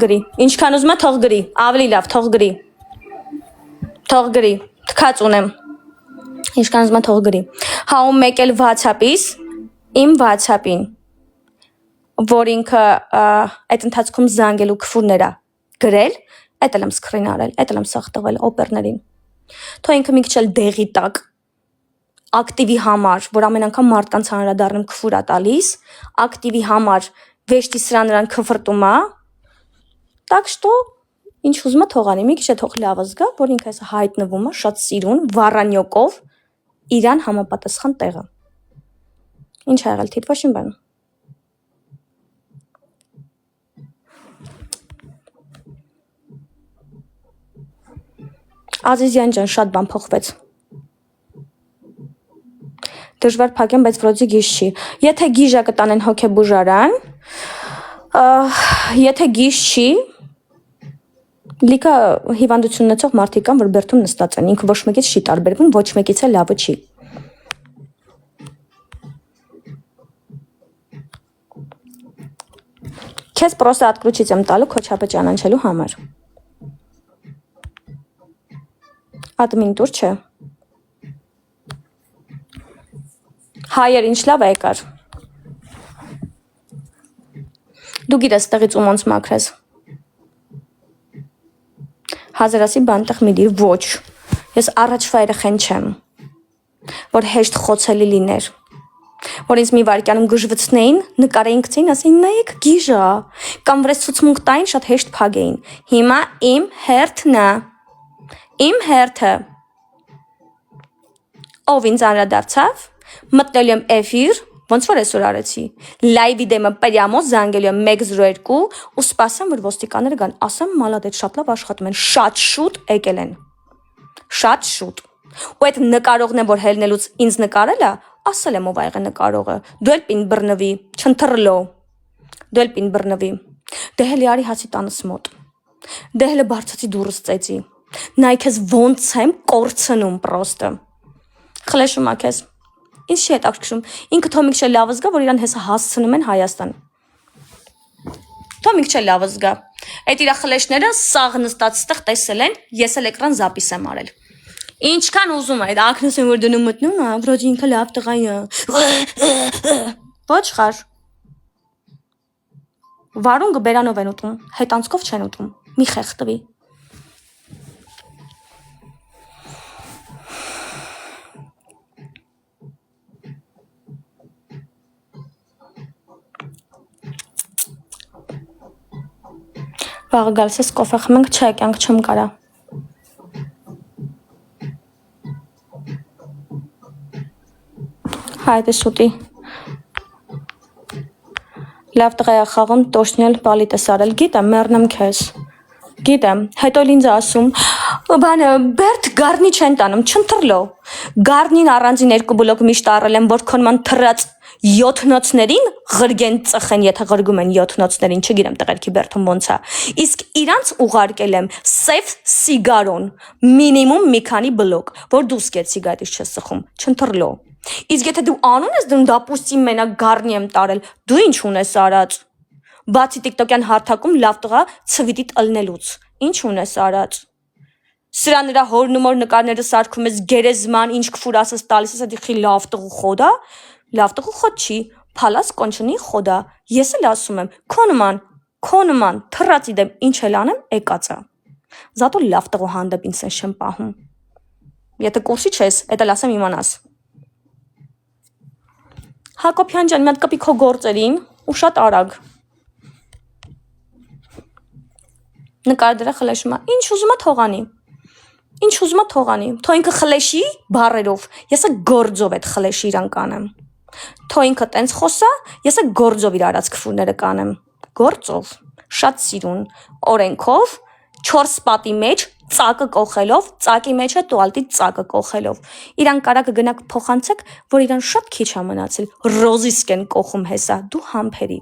գրի։ Ինչքան ուզում է թող գրի, ավելի լավ թող գրի։ Թող գրի, թքած ունեմ։ Ինչքան ուզում է թող գրի։ Հա ու մեկ էլ WhatsApp-ից իմ WhatsApp-ին, որ ինքը այդ ընթացքում զանգելու քֆուրներ է գրել, այդ էլ եմ սկրին արել, այդ էլ եմ սաղ տվել օպերներին։ Թող ինքը մի քիչ էլ դեղի տակ ակտիվի համար, որ ամեն անգամ մարդկանց հանրադառնում քֆուր է տալիս, ակտիվի համար վեշտի սրա նրան քվրտում է, так что ինչ ուզում է թող անի, մի քիչ է թող լավը զգա, որ ինքը այս հայտնվում է շատ սիրուն, վառանյոկով իրան համապատասխան տեղը։ Ինչ ա եղել, թիթ ոչ իմ բան։ Ազիզյան ջան, շատ բան փոխվեց։ Դժվար փակեմ, բայց վրոձի գիժ չի։ Եթե գիժը կտանեն հոգեբուժարան, եթե գիժ չի, լիքը հիվանդություն ունեցող մարդիկ կան, որ բերդում նստած են, ինքը ոչ մեկից չի տարբերվում, ոչ մեկից էլ լավը չի։ Քեզ պրոստը ատկրուչից եմ տալու քո չափը ճանաչելու համար։ Ադմին տուր չէ։ Հայեր ինչ լավ է եկար։ Դու գիտես տեղից ում ոնց մաքրես։ Հազարասի բանտեղ մի դիր, ոչ։ Ես առաջվա երեխեն չեմ, որ հեշտ խոցելի լիներ, որ ինձ մի վարկյանում գժվցնեին, նկարեին գցեին, ասեին նայեք գիժա, կամ վրես ցուցմունք տային, շատ հեշտ փագեին։ Հիմա իմ հերթն է։ Իմ հերթը։ Ով ինձ անդրադարձավ, մտնելու եմ էֆիր, ոնց որ այսօր արեցի, լայվի դեմը պրյամո զանգելու եմ 102 ու սպասեմ, որ ոստիկանները գան, ասեմ մալադետ շատ լավ աշխատում են, շատ շուտ եկել են, շատ շուտ, ու այդ նկարողն է, որ հելնելուց ինձ նկարել է, ասել եմ ով ա եղել նկարողը, դու էլ պին բռնվի, չընթռլո, դու էլ պին բռնվի, դե հելի արի հասի տանս մոտ, դե հելի բարձացի դուրս ծեցի, նայ քեզ ոնց եմ կորցնում պրոստը, խլեշում ա քեզ, ինձ չի հետաքրքրում, ինքը թող մի քիչ լավը զգա, որ իրան հեսա հասցնում են Հայաստան, թող մի քիչ լավը զգա, այդ իրա խլեշները սաղ նստած ստեղ տեսել են, ես էլ էկրան զապիս եմ արել, ինչքան ուզում է, այդ ակնուս եմ, որ դնում մտնում է, վրոջի ինքը լավ տղայ է, ոչ խար, վարունգը բերանով են ուտում, հետանցքով չեն ուտում, մի խեղտվի, վաղը գալիս ես կոֆե խմենք, չէ, կյանք չեմ կարա։ Հայտ է սուտի։ Լավ տղա է խաղում, տոշնյալ բալիտ ես արել, գիտեմ, մեռնեմ քեզ։ Գիտեմ, հետո ինձ ասում, բանը, բերդ գարնի չեն տանում, չընթռլո։ Գարնին առանձին 2 բլոկ միշտ առել եմ, որ քոնման թռած 7-նոցներին ղրգեն ծխեն, եթե ղրգում են 7-նոցներին, չգիրեմ տղերքի բերդում ոնց է, իսկ իրանց ուղարկել եմ սեյֆ սիգարոն, մինիմում մի քանի բլոկ, որ դու սկետ սիգարետից չես սխում, չընթռլո, իսկ եթե դու անուն ես դնում, դապուստի մենակ գարնի եմ տարել, դու ինչ ունես արած, բացի տիկտոկյան հարթակում լավ տղա ցվիտիտ ըլնելուց, ինչ ունես արած, սրա նրա հորն ու մոր նկարները սարքում ես գերեզման, ինչ քֆուր ասես տալիս ես, դիխի լավ տղու խոդա, լավ տղու խոդ չի, փալաս կոնչնի խոդա, ես էլ ասում եմ, քո նման, թռածի դեմ ինչ էլ անեմ, եկածա, զատո լավ տղու հանդեպ ինձ են շեմ պահում, եթե կուրսի չես, էդ էլ ասեմ իմանաս, Հակոբյան ջան, մի հատ կպի քո գործերին ու շատ արագ, նկար դրա խլեշում է, ինչ ուզում է թողանի, ինչ ուզում է թողանի, թո ինքը խլեշի բարերով, եսը գործով այդ խլեշի իրան կանեմ, թո ինքը տենց խոսա, եսը գործով իր արած քֆուրները կանեմ, գործով, շատ սիրուն, օրենքով, 4 պատի մեջ, ծակը կողելով, ծակի մեջ է տուալտի ծակը կողելով, իրան կարակը գնակ փոխանցեք, որ իրան շատ քիչ է մնացել, ռոզիսկ են կողում հեսա, դու համբերի,